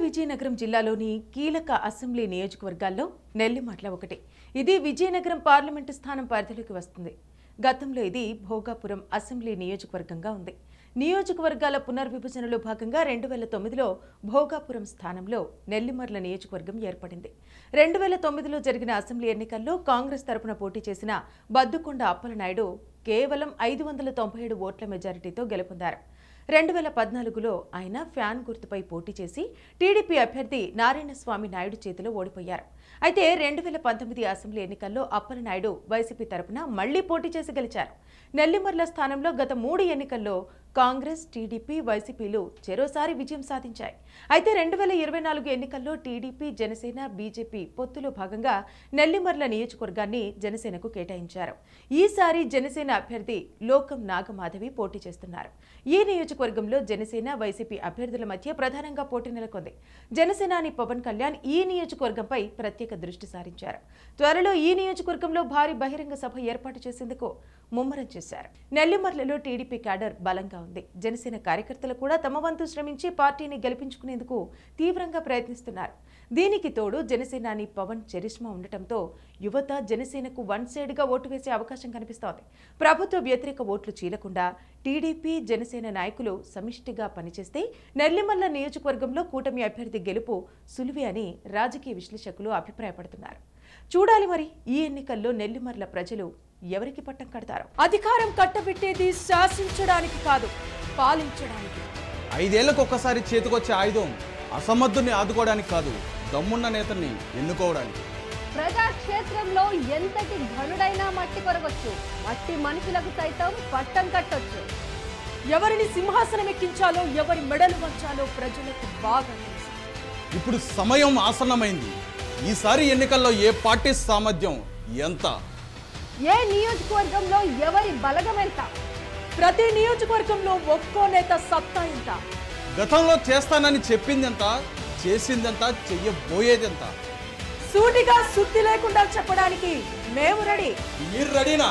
విజయనగరం జిల్లాలోని కీలక అసెంబ్లీ నియోజకవర్గాల్లో నెల్లిమర్ల ఒకటి. ఇది విజయనగరం పార్లమెంటు స్థానం పరిధిలోకి వస్తుంది. గతంలో ఇది భోగాపురం అసెంబ్లీ నియోజకవర్గంగా ఉంది. నియోజకవర్గాల పునర్విభజనలో భాగంగా 2009లో భోగాపురం స్థానంలో నెల్లిమర్ల నియోజకవర్గం ఏర్పడింది. 2009లో జరిగిన అసెంబ్లీ ఎన్నికల్లో కాంగ్రెస్ తరపున పోటీ చేసిన బద్దుకొండ అప్పలనాయుడు కేవలం 597 ఓట్ల మెజారిటీతో గెలుపొందారు. 2014లో ఆయన ఫ్యాన్ గుర్తుపై పోటీ చేసి టీడీపీ అభ్యర్థి నారాయణస్వామి నాయుడు చేతిలో ఓడిపోయారు. అయితే 2019 అసెంబ్లీ ఎన్నికల్లో అప్పలనాయుడు వైసీపీ తరపున మళ్లీ పోటీ చేసి గెలిచారు. నెల్లిమర్ల స్థానంలో గత 3 ఎన్నికల్లో కాంగ్రెస్, టీడీపీ, వైసీపీలు చెరోసారి విజయం సాధించాయి. అయితే 2024 ఎన్నికల్లో టీడీపీ, జనసేన, బీజేపీ పొత్తులో భాగంగా నెల్లిమర్ల నియోజకవర్గాన్ని జనసేనకు కేటాయించారు. ఈసారి జనసేన అభ్యర్థి లోకం నాగమాధవి పోటీ చేస్తున్నారు. ఈ నియోజకవర్గంలో జనసేన, వైసీపీ అభ్యర్థుల మధ్య ప్రధానంగా పోటీ నెలకొంది. జనసేనాని పవన్ కళ్యాణ్ ఈ నియోజకవర్గంపై ప్రత్యేక దృష్టి సారించారు. త్వరలో ఈ నియోజకవర్గంలో భారీ బహిరంగ సభ ఏర్పాటు చేసేందుకు ముమ్మరం చేశారు. నెల్లిమర్లలో టీడీపీ క్యాడర్ బలంగా ఉంది. జనసేన కార్యకర్తలు కూడా తమ వంతు శ్రమించి పార్టీని గెలిపించుకునేందుకు తీవ్రంగా ప్రయత్నిస్తున్నారు. దీనికి తోడు జనసేనాని పవన్ చరిష్మా ఉండటంతో యువత జనసేనకు వన్ సైడ్ గా ఓటు వేసే అవకాశం కనిపిస్తోంది. ప్రభుత్వ వ్యతిరేక ఓట్లు చీలకుండా టీడీపీ, జనసేన నాయకులు సమిష్టిగా పనిచేస్తే నెల్లిమర్ల నియోజకవర్గంలో కూటమి అభ్యర్థి గెలుపు సులువే అని రాజకీయ విశ్లేషకులు అభిప్రాయపడుతున్నారు. చూడాలి మరి ఈ ఎన్నికల్లో నెల్లిమర్ల ప్రజలు ఎవరికి పట్టం కడతారు. అధికారం కట్టబెట్టేది శాసించడానికి కాదు, పాలించడానికి. 5 ఏళ్లకు ఒక్కసారి చేతికొచ్చే ఆయుధం అసమర్థుని ఆదుకోవడానికి కాదు, దమ్మున్న నేతల్ని ఎన్నుకోవడానికి. ప్రజాక్షేత్రంలో ఎంతటి ఘనుడైనా మట్టి కొరగొచ్చు, మట్టి మనుషులకు సైతం పట్టం కట్టొచ్చు. ఎవరిని సింహాసనం ఎక్కించాలో, ఎవరి మెడలు వంచాలో ప్రజలకు బాగా తెలుసు. ఇప్పుడు సమయం ఆసన్నమైంది. ఈసారి ఎన్నికల్లో ఏ పార్టీ సామర్థ్యం ఎంత, ఏ నియోజకవర్గంలో ఎవరి బలగం ఎంత, ప్రతి నియోజకవర్గంలో ఒక్కో నేత సత్తా ఎంత, గతంలో చేస్తానని చెప్పిందెంత, చేసిందెంత, చెయ్యబోయేదెంత, సూటిగా సుత్తి లేకుండా చెప్పడానికి మేము రెడీ. మీరు రెడీనా?